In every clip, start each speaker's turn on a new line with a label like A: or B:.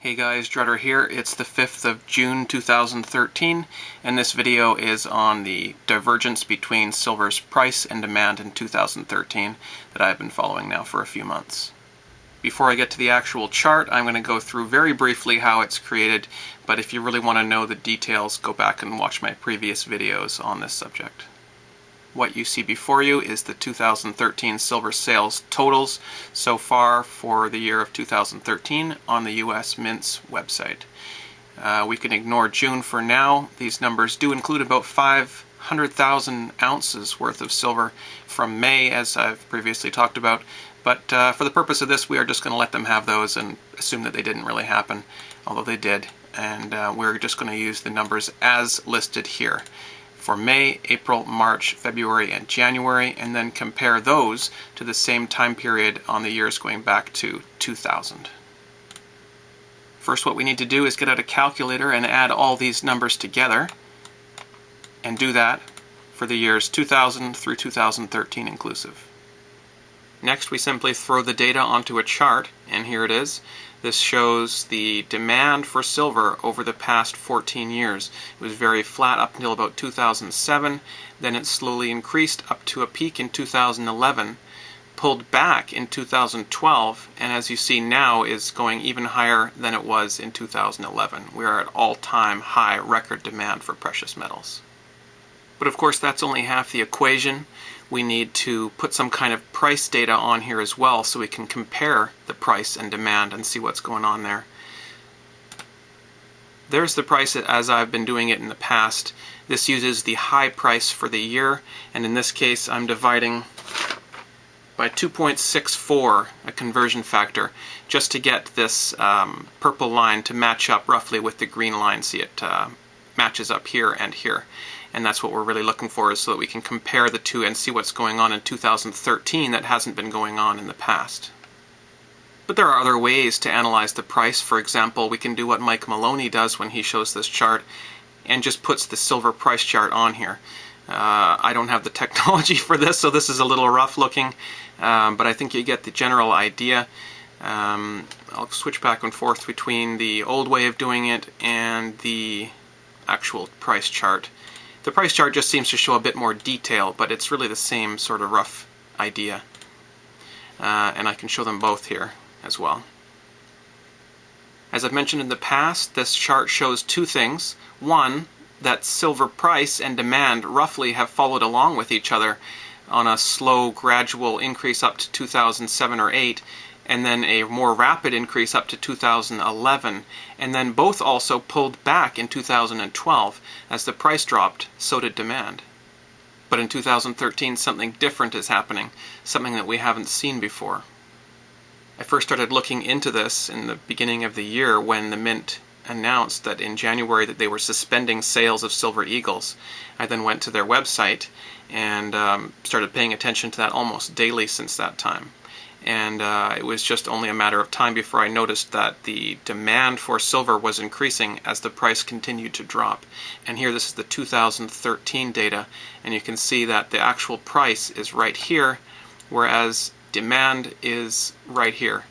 A: Hey guys, Drutter here. It's the 5th of June 2013, and this video is on the divergence between silver's price and demand in 2013 that I've been following now for a few months. Before I get to the actual chart, I'm going to go through very briefly how it's created, but if you really want to know the details, go back and watch my previous videos on this subject. What you see before you is the 2013 silver sales totals so far for the year of 2013 on the US Mint's website. We can ignore June for now. These numbers do include about 500,000 ounces worth of silver from May, as I've previously talked about, but for the purpose of this we are just going to let them have those and assume that they didn't really happen, although they did, and we're just going to use the numbers as listed here for May, April, March, February, and January, and then compare those to the same time period on the years going back to 2000. First, what we need to do is get out a calculator and add all these numbers together, and do that for the years 2000 through 2013 inclusive. Next, we simply throw the data onto a chart, and here it is. This shows the demand for silver over the past 14 years. It was very flat up until about 2007, then it slowly increased up to a peak in 2011, pulled back in 2012, and as you see now is going even higher than it was in 2011. We are at all-time high record demand for precious metals. But of course that's only half the equation. We need to put some kind of price data on here as well so we can compare the price and demand and see what's going on there. There's the price as I've been doing it in the past. This uses the high price for the year, and in this case I'm dividing by 2.64, a conversion factor, just to get this purple line to match up roughly with the green line. See, it matches up here and here. And that's what we're really looking for, is so that we can compare the two and see what's going on in 2013 that hasn't been going on in the past. But there are other ways to analyze the price. For example, we can do what Mike Maloney does when he shows this chart and just puts the silver price chart on here. I don't have the technology for this, so this is a little rough looking, but I think you get the general idea. I'll switch back and forth between the old way of doing it and the actual price chart. The price chart just seems to show a bit more detail, but it's really the same sort of rough idea. And I can show them both here as well. As I've mentioned in the past, this chart shows two things. One, that silver price and demand roughly have followed along with each other on a slow, gradual increase up to 2007 or 8, and then a more rapid increase up to 2011, and then both also pulled back in 2012. As the price dropped, so did demand. But in 2013 something different is happening, something that we haven't seen before. I first started looking into this in the beginning of the year when the Mint announced that in January that they were suspending sales of silver eagles. I then went to their website and started paying attention to that almost daily since that time. And it was just only a matter of time before I noticed that the demand for silver was increasing as the price continued to drop. And here, this is the 2013 data, and you can see that the actual price is right here, whereas demand is right here.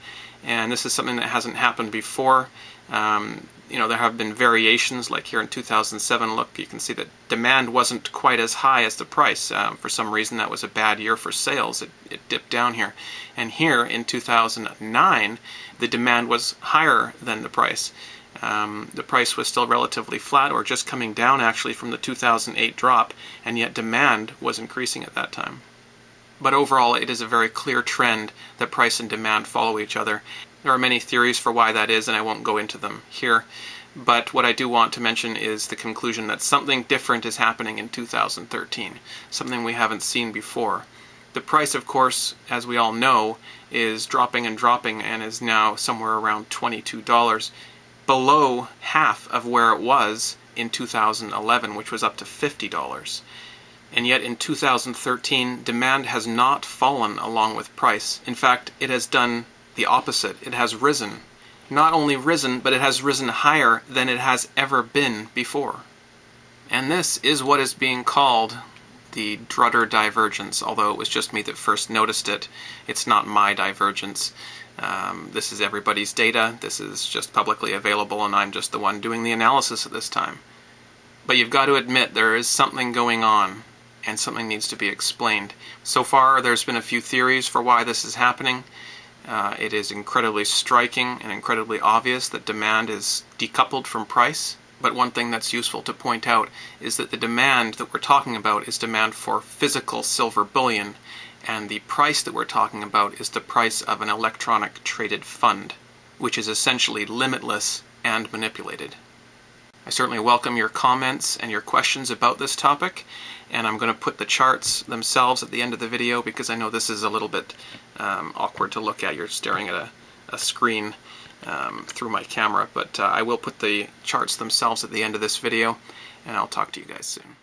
A: And this is something that hasn't happened before. There have been variations, like here in 2007, look, you can see that demand wasn't quite as high as the price. For some reason, that was a bad year for sales. It dipped down here. And here in 2009, the demand was higher than the price. The price was still relatively flat, or just coming down actually from the 2008 drop, and yet demand was increasing at that time. But overall, it is a very clear trend that price and demand follow each other. There are many theories for why that is, and I won't go into them here. But what I do want to mention is the conclusion that something different is happening in 2013, something we haven't seen before. The price, of course, as we all know, is dropping and dropping and is now somewhere around $22, below half of where it was in 2011, which was up to $50. And yet in 2013, demand has not fallen along with price. In fact, it has done the opposite. It has risen. Not only risen, but it has risen higher than it has ever been before. And this is what is being called the Drutter divergence, although it was just me that first noticed it. It's not my divergence. This is everybody's data. This is just publicly available, and I'm just the one doing the analysis at this time. But you've got to admit there is something going on, and something needs to be explained. So far, there's been a few theories for why this is happening. It is incredibly striking and incredibly obvious that demand is decoupled from price. But one thing that's useful to point out is that the demand that we're talking about is demand for physical silver bullion, and the price that we're talking about is the price of an electronic traded fund, which is essentially limitless and manipulated. I certainly welcome your comments and your questions about this topic, and I'm going to put the charts themselves at the end of the video because I know this is a little bit awkward to look at. You're staring at a screen through my camera, but I will put the charts themselves at the end of this video, and I'll talk to you guys soon.